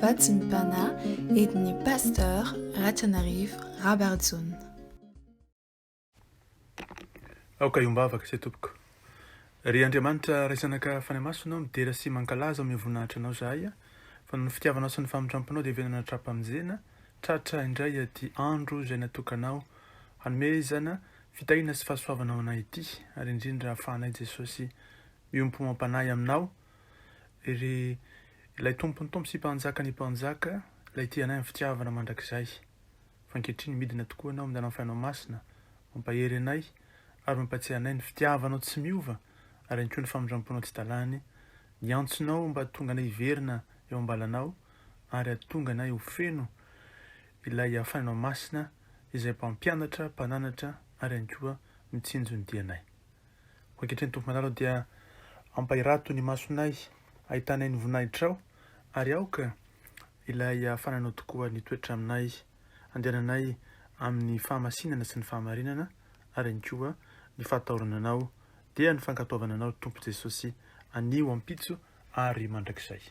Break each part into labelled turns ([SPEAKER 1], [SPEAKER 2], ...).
[SPEAKER 1] Vatsympana ediny pasteur Ratsanarivo Rabardson.
[SPEAKER 2] aoka iombavaka se tompoko. Ry Andriamanitra raisanaka fanamasinao midera sy mankalaza amin'ny voninahitra anao zahay fa ny fitiavanao sy ny famindramponao dia venana trapa-mijena tratra indray ity andro izay natokanao hanomezana fitahina sy fahasoavanao anay ity ary indrindra ahafahanay Jesosy miompo mampanay aminao ry ilay tompony tompo sy mpanjaka ny mpanjaka ilay ity anay amin'ny fitiavana mandrakizay fa ankehitriny midina tokoa anao midana amin'ny fiainao masina mampahery anay ary mampatsiahy anay ny fitiavanao tsy miova ary any koa ny famindramponao tsy talany ny antsonao mba tonga anay hiverina eo ambalanao ary atonga anay ho feno ilay afainao masina izay mpampianatra mpananatra ary any koa mitsinjo ny dianay. Ankehitriny tompo manalo dia ampahirato ny masonay ahitanay ny voninahitrao ary aoka ilay afananao tokoa ny toetra aminay andehananay amin'ny fahamasinana sy ny fahamarinana ary any koa ny fahataorananao dia ny fankatoavananao tompo Jesosy anio ampitso ary mandrakizay.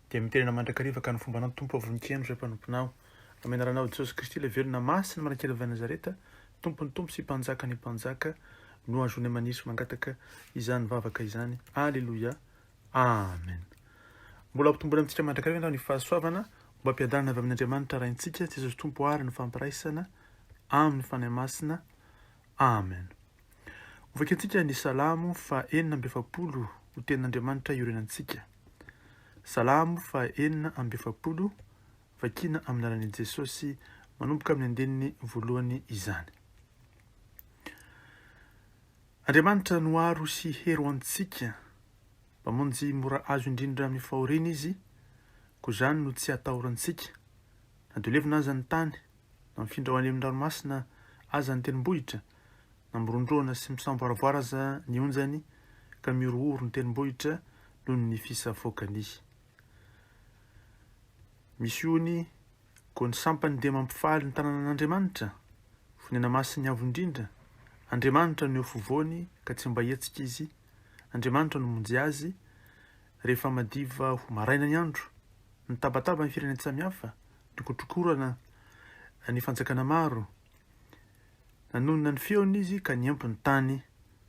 [SPEAKER 2] Dia miterana mandrakariva ka ny fombanao tompo avoninkeno izay mpanomponao amin'ny anaranao Jesosy Kristy ilay velona masina marakely avy Nazareta tompony tompo sy mpanjaka ny mpanjaka no azony maniso mangataka izany vavaka izany. Alleluia. Amen. Mbola ampitombola amintsika mandrakariva andao ny fahasoavana mba ampiadanana avy amin'Andriamanitra raintsika Jesosy tompo ary ny fampiraisana amin'ny fanahy masina. Amen. Ovakentsika ny salamo fa 470 ho tenin'Andriamanitra iorenantsika. Salamo fa 470 vakina amin'ny alalan'i Jesosy manomboka amin'ny andeniny voalohany izany. Andriamanitra noaro sy hero antsika mpamonjy mora azo indrindra amin'ny fahoriana izy koa izany no tsy atahorantsika na dolevina aza ny tany na mifindra ho any amin'ny ranomasina aza ny tenimbohitra na mirondroana sy misamboaravoara aza ny onjany ka miorooro ny tenimbohitra noho ny fisafokany. Misy ony koa ny sampany dia mampifaly ny tanànan'Andriamanitra fonena masiny avo indrindra. Andriamanitra no eofovoany ka tsy mba hetsika izy. Andriamanitra no monjy azy rehefa madiva ho maraina ny andro. Ny tabataba ny firenena samihafa ny kotrokorana ny fanjakana maro nanonona ny feony izy ka niempy ny tany.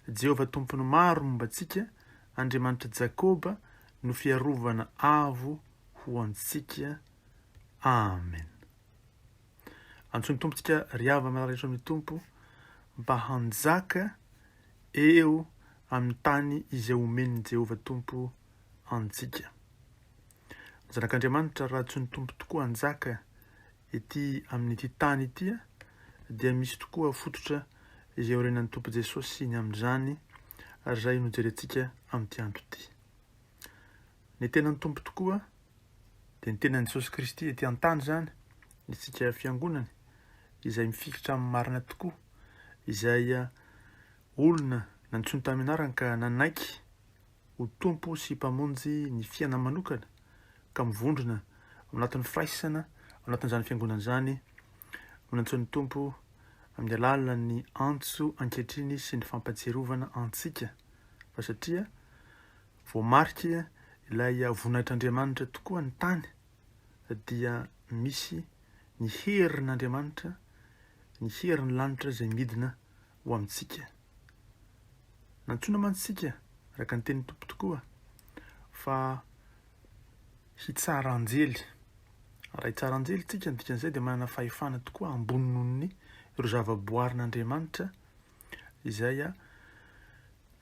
[SPEAKER 2] Jehovah tompony maro mombantsika Andriamanitra Jakoba no fiarovana avo ho antsika. Amen. Antsony tompontsika riava malalaitra amin'ny tompo mba hanjaka eo amin'ny tany izay omeny Jehovah tompo antsika. Zanak'Andriamanitra raha tsy ny tompo tokoa hanjaka ety amin'ity tany ity dia misy tokoa fototra izay orenan'ny tompo Jesosy ny amin'izany ary izay no jerentsika amin'ity andro ity. Ny tenan'ny tompo tokoa dia ny tenan'i Jesosy Kristy ety an-tany izany isika fiangonany izay mifikitra amin'ny marina tokoa izay olona nantsony tamin'ny anarany ka nanaiky ho tompo sy mpamonjy ny fiainana manokana ka mivondrona ao anatin'ny firaisana ao anatin'izany fiangonana izany ho nantsony tompo amin'ny alalan'ny antso ankehitriny sy ny fampatsiarovana antsika fa satria voamarika ilay voninahitr'Andriamanitra tokoa ny tany dia misy ny herin'Andriamanitra ny herin'ny lanitra izay midina ho amintsika. Nantsona mantsika araka ny tenin'ny tompo tokoa fa hitsara anjely. Raha hitsara anjely tsika ny dikan'izay dia manana fahefana tokoa ambony noho ny ireo zava-boarin'Andriamanitra izay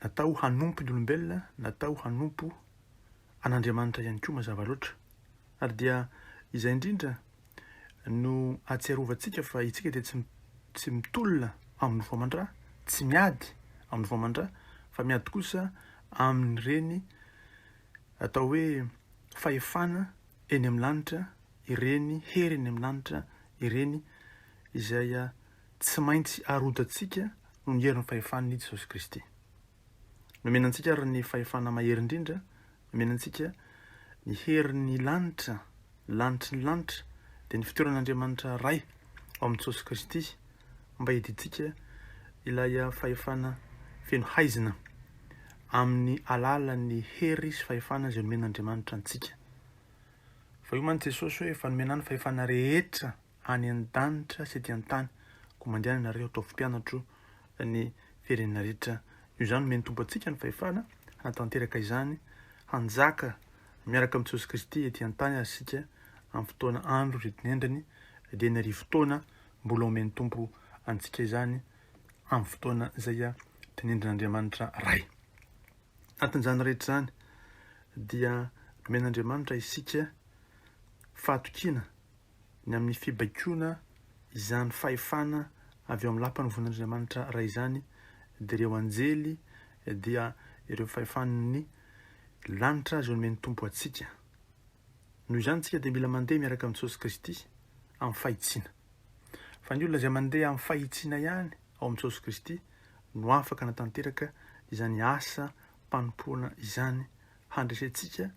[SPEAKER 2] natao hanompo ny olombelona, natao hanompo an'Andriamanitra ihany koa mazava loatra. Ary dia izay indrindra no ahatsiarovantsika fa itsika dia tsy mitolona amin'ny fomandra, tsy miady amin'ny fomandra fa miady kosa amin'ireny atao hoe fahefana eny amin'ny lanitra ireny, hery eny amin'ny lanitra ireny izay tsy maintsy arodantsika no ny herin'ny fahefan'i Jesosy Kristy. Nomenantsika ary ny fahefana mahery indrindra, nomenantsika ny herin'ny lanitra, lanitry ny lanitra dia ny fitoeran'Andriamanitra ray ao amin'ny Jesosy Kristy mba hidintsika ilay fahefana feno haizina amin'ny alalan'ny hery sy fahefana izay nomen'Andriamanitra antsika. fa io man Jesosy hoe fanomenana fahefana rehetra any an-danitra sy ety an-tany ko mandeha nareo atao mpianatro ny firenena rehetra. Io zany meny tompo antsika ny fahefana hanatanteraka izany hanjaka miaraka amin'i Jesosy Kristy ety an-tany ary sika amin'ny fotoana andro retinendriny dia ny fotoana mbola omeny tompo antsika izany amin'ny fotoana izay tenendrin'Andriamanitra ray. Atin'izany rehetra zany dia nomen'Andriamanitra isika fahatokiana ny amin'ny fibaikona izany fahefana avy eo amin'ny lapan'ny von'Andriamanitra ray izany dia ireo anjely dia ireo fahefan'ny lanitra izay nomeny tompo antsika. Noho izany tsika dia mila mandeha miaraka amin'ny Jesosy Kristy amin'ny fahitsiana. Fa ny olona izay mandeha amin'ny fahitsiana ihany ao amin'ny Jesosy Kristy no afaka hanatanteraka izany asa mpanompoana izany handresentsika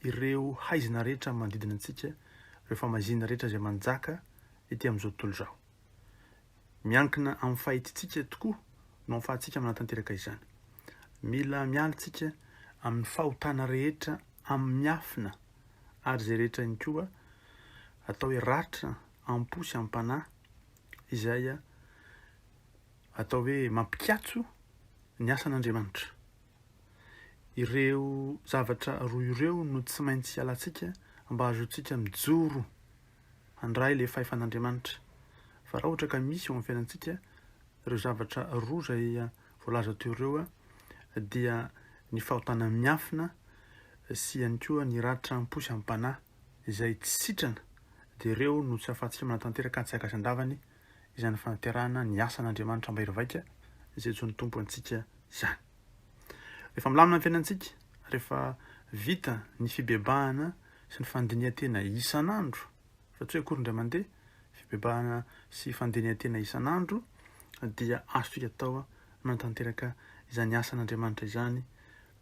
[SPEAKER 2] ireo haizina rehetra manodidina antsika, ireo famazina rehetra izay manjaka ety amin'izao tontolo izao. Miankina amin'ny fahititsika tokoa no ahafahantsika manatanteraka izany. Mila mialitsika amin'ny fahotana rehetra amin'ny miafina ary izay rehetra ihany koa atao hoe ratra amposy am-panahy izay atao hoe mampikatso ny asan'Andriamanitra. Ireo zavatra roa ireo no tsy maintsy alantsika mba hahazoantsika mijoro handray ilay fahefan'Andriamanitra. Fa raha ohatra ka misy eo amin'ny fiainantsika ireo zavatra roa izay voalaza teo ireo dia ny fahotana miafina sy ihany koa ny ratra amposy am-panahy izay tsy sitrana, dia ireo no tsy ahafahantsika manatanteraka tsy akasan-davany izany fanaterahana ny asan'Andriamanitra mba hiravaika izay tsony tompo antsika izany. Rehefa milamina ny fiainantsika, rehefa vita ny fibebahana sy ny fandinihan-tena isan'andro, fa tsy hoe akory indray mandeha, fibebahana sy fandinihan-tena isan'andro dia azontsika atao manatanteraka izany asan'Andriamanitra izany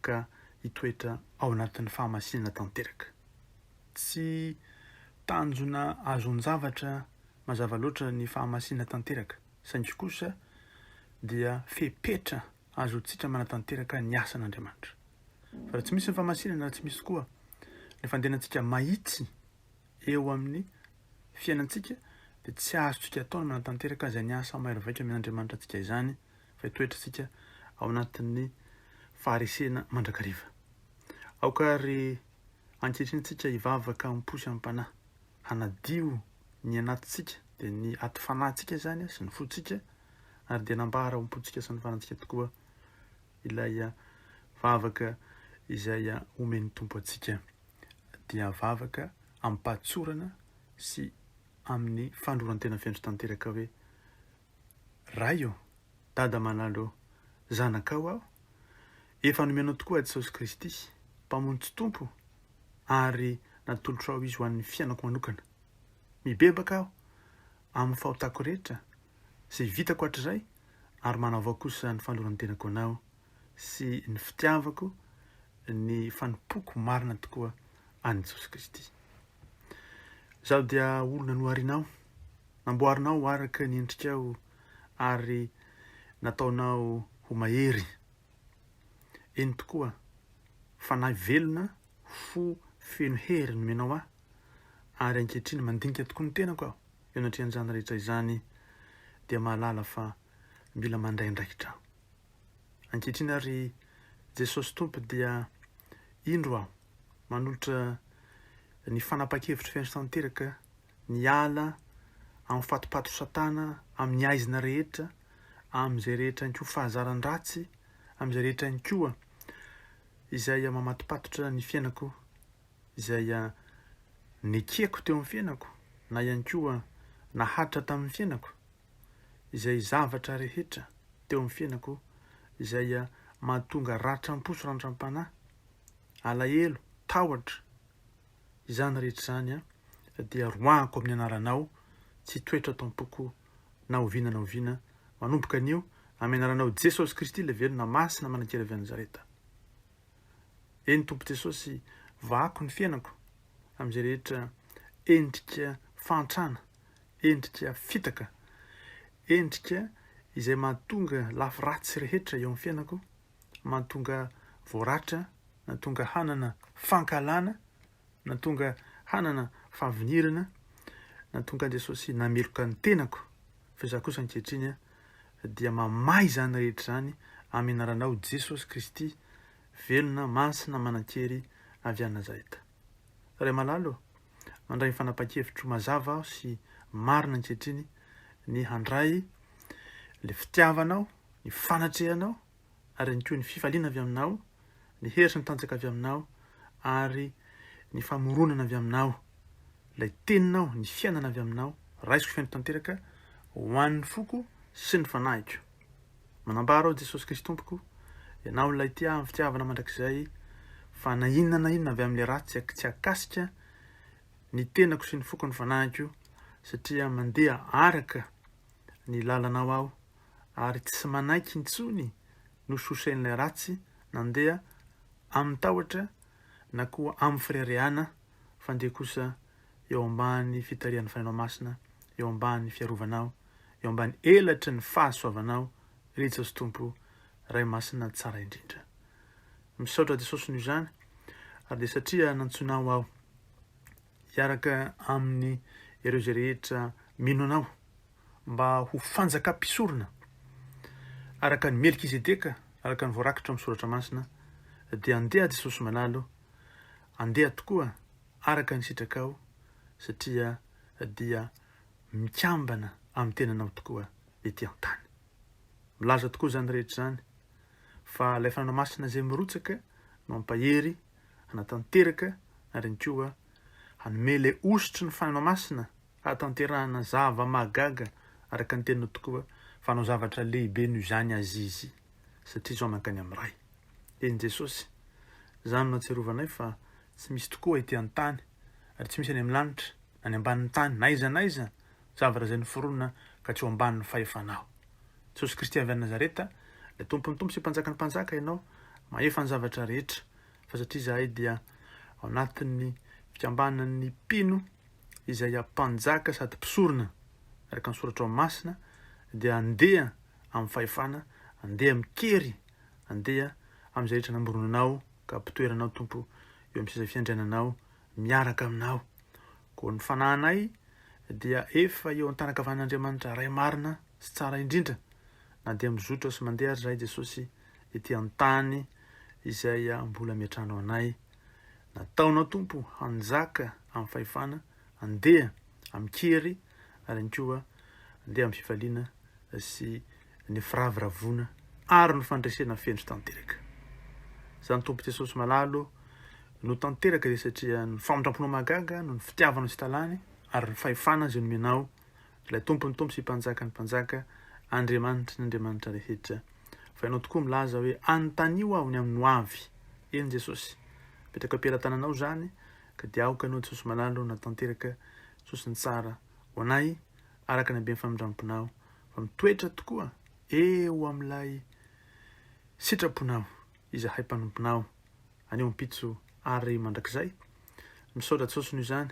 [SPEAKER 2] ka hitoetra ao anatin'ny fahamasinana tanteraka. Tsy tanjona azon-javatra mazava loatra ny fahamasinana tanteraka, saingy kosa dia fepetra azontsika manatanteraka ny asan'Andriamanitra. Fa raha tsy misy ny fahamasinana, tsy misy koa ny fandehanantsika mahitsy eo amin'ny fiainantsika dia tsy azontsika atao ny manatanteraka izay ny asa mahery-vaika amin'Andriamanitra antsika izany, fa hitoetratsika ao anatin'ny faharesena mandrakariva. Aokary ankehitriny hivavaka amposy am-panahy, hanadio ny anatintsika dia ny aty fanahintsika izany sy ny fotsika, ary dia nambara ompontsika sy ny fanantsika tokoa ilay vavaka izay omeny tompo antsika dia vavaka ampatsorana sy amin'ny fandroran-tena fiandro tanteraka hoe ray io, dada manalo zanakao aho, efa nomenao tokoa Jesosy Kristy mpamonjy tompo ary natolotra ao izy ho an'ny fiainako manokana. Mibebaka aho amin'ny fahotako rehetra izay vitako hatrizay ary manao kosa ny fandroran-tenako anao sy ny fitiavako ny fanompoko marina tokoa any Jesosy Kristy. Zaho dia olona noharinao, namboarinao araka ny endrikao ary nataonao ho mahery. Eny tokoa fanahy velona fo feno hery nomenao aho ary ankehitriny mandinika tokoa ny tenako aho. Eo anatrehan'izany rehetra izany dia mahalala fa mila mandray andraikitra aho. Ankehitriny ary Jesosy tompo dia indro aho manolotra ny fanapa-kevitra fiandro tanteraka, ny ala amin'ny fatipato satana, amin'ny aizina rehetra, amin'izay rehetra ny koa fahazaran-dratsy, amin'izay rehetra ny koa izay mamatopatotra ny fiainako, izay nekeko teo amin'ny fiainako, na ihany koa naharitra tamin'ny fiainako, izay zavatra rehetra teo amin'ny fiainako izay mahatonga ratra amposo randram-panahy, alahelo, tahotra, izany rehetra izany dia roahako amin'ny anaranao, tsy toetra tampoko na oviana na oviana, manomboka anio amin'ny anaranao Jesosy Kristy ilay velona masina manankely avy Nazareta. Eny tompo Jesosy, vahako ny fiainako amin'izay rehetra endrika fantrana, endrika fitaka, endrika izay mahatonga lafiratsy rehetra eo amin'ny fiainako, mahatonga voaratra, mahatonga hanana fankalana, natonga hanana fahavinirana, natonga Jesosy nameloka ny tenako. Fa za kosa ankehitriny dia mamay zany rehetra zany amin'ny anaranao Jesosy Kristy, velona, masina, manan-kery avy any Nazareta. Ray malalo, mandray ny fanapa-kevitro mazava aho sy marina ankehitriny ny handray le fitiavanao, ny fanatrehanao, ary ny koa ny fifaliana avy aminao, ny hery sy ny tanjaka avy aminao, ary ny famoronana avy aminao, ilay teninao, ny fiainana avy aminao, raisiko fiaino tanteraka ho an'ny foko sy ny fanahiko. Manambara aho Jesosy Kristy Tompoko, ianao ilay tia amin'ny fitiavana mandrakizay, fa na inona avy amin'ilay ratsy tsy akasika ny tenako sy ny foko ny fanahiko, satria mandeha araka ny lalanao aho, ary tsy manaiky intsony no sosain'ilay ratsy, nandeha amin'ny tahotra na koa amin'ny firereana, fa ndeha kosa eo ambany fitarian'ny fanainao masina, eo ambany fiarovanao, eo ambany elatry ny fahasoavanao, ry Jesosy Tompo, ray masina tsara indrindra. Misaotra Jesosy noho izany, ary dia satria nantsonao aho hiaraka amin'ny ireo zay rehetra mino anao, mba ho fanjakam-pisorona araka ny Melkizedeka, araka ny voarakitra amin'ny soratra masina, dia andeha Jesosy malalo, andeha tokoa araka ny sitrakao, satria dia mikambana amin'ny tenanao tokoa ety an-tany. Milaza tokoa zany rehetra zany, fa ilay fanainao masina zay mirotsaka mampahery, hanatanteraka, ary ny koa hanome ilay osotry ny fanainao masina, hatanterahana zava-mahagaga araka ny teninao tokoa, fa hanao zavatra lehibe noho izany azizy, satria zao mankany amin'ny ray. Eny Jesosy, zany no atsiarovanay fa tsy misy tokoa ety an-tany, ary tsy misy any amin'ny lanitra, any ambanin'ny tany, naiza zavatra zay noforonina ka tsy ho ambanin'ny fahefanao. Jesosy Kristy avy any Nazareta, ilay tompony tompo sy mpanjaka ny mpanjaka ianao, mahefa ny zavatra rehetra, fa satria zahay dia ao anatin'ny fikambanan'ny mpino izay mpanjaka sady mpisorona araka ny soratra ao masina, dia andeha amin'ny fahefana, andeha mikery, andeha amin'izay rehetra namoronanao ka mpitoeranao Tompo eo amin'ny seza fiandriananao, miaraka aminao. Koa ny fanahinay dia efa eo an-tanakavan'Andriamanitra ray marina sy tsara indrindra, na dia mizotra sy mandeha ary zahay Jesosy ety an-tany izay mbola miatrano anay. Nataonao Tompo hanjaka amin'ny fahefana, andeha amin'ny kery, ary ny koa andeha amin'ny fifaliana sy ny firaviravona ary ny fandresena fendro tanteraka. Zany Tompo Jesosy malalo no tanteraka dia satria ny famondramponao mahagaga no ny fitiavanao sy talany, ary ny fahefana zay nomenao ilay tompony tompo sy mpanjaka ny mpanjaka, Andriamanitra ny Andriamanitra rehetra. Fa ianao tokoa milaza hoe anontanio aho ny amin'ny hoavy. Eny Jesosy, petraka am-pelantananao zany, ka dia aoka anao Jesosy malalo natanteraka Jesosy ny tsara ho anay araka ny haben'ny famondramponao, fa mitoetra tokoa eo amin'ilay sitraponao izahay mpanomponao aneo ampitso ary mandrakizay. Misaotra Jesosy noho izany,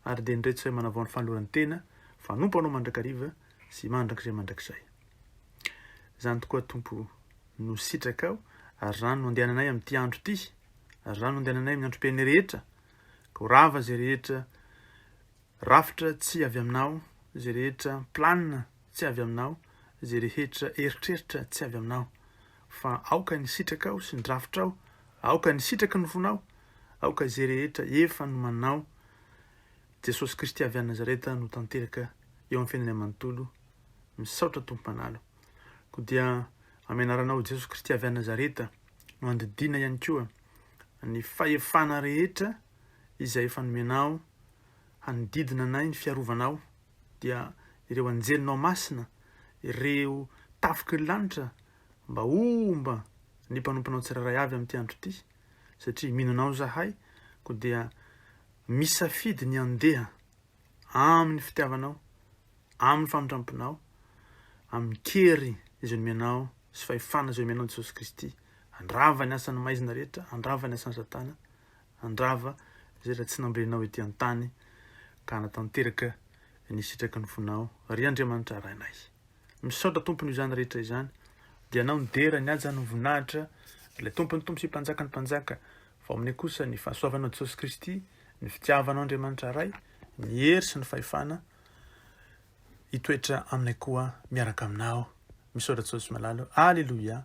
[SPEAKER 2] ary dia ndreto say manavao ny fanoloran'ny tena, fa nompo anao mandrakariva sy mandrakizay. Zany tokoa Tompo no sitrakao, ary zany no andehananay amin'ity andro ity, ary zany no andehananay amin'ny androm-piainay rehetra, ka ho rava zay rehetra rafitra tsy avy aminao, zay rehetra planina tsy avy aminao, zay rehetra eritreritra tsy avy aminao, fa aoka ny sitrakao sy ny drafitrao, aoka ny sitraky ny fonao, aoka zay rehetra efa no manao. Jesosy Kristy avy any Nazareta no tanteraka eo amin'ny fiainany manontolo. Misaotra Tompo manalo. Ko dia amenaranao Jesosy Kristy avy any Nazareta no andidina ihany koa ny fahefana rehetra izay efa nomenao hanodidina anay ny fiarovanao, dia ireo anjelinao masina, ireo tafiky ny lanitra, mba omba ny mpanomponao tsirairay avy amin'ity andro ity, satria minonao zahay, ko dia misafidy ny andeha amin'ny fitiavanao, amin'ny famondramponao, amin'ny kery izay nomenao sy fahefana izay nomenao Jesosy Kristy, handrava ny asan'ny maizina rehetra, handrava ny asan'ny Satana, handrava izay rehetra tsy nambolenao ety an-tany, ka hanatanteraka ny sitraky ny fonao, ry Andriamanitra rainay. Misaotra Tompony izany rehetra izany, dia anao ny dera ny aja ny voninahitra, ilay tompony tompo sy mpanjaka ny mpanjaka, fa amin'ny kosa ny fahasoavanao Jesosy Kristy, ny fitiavanao Andriamanitra ray, ny hery sy ny fahefana hitoetra aminay koa miaraka aminao. Misaotra Jesosy malalo. Alleluia.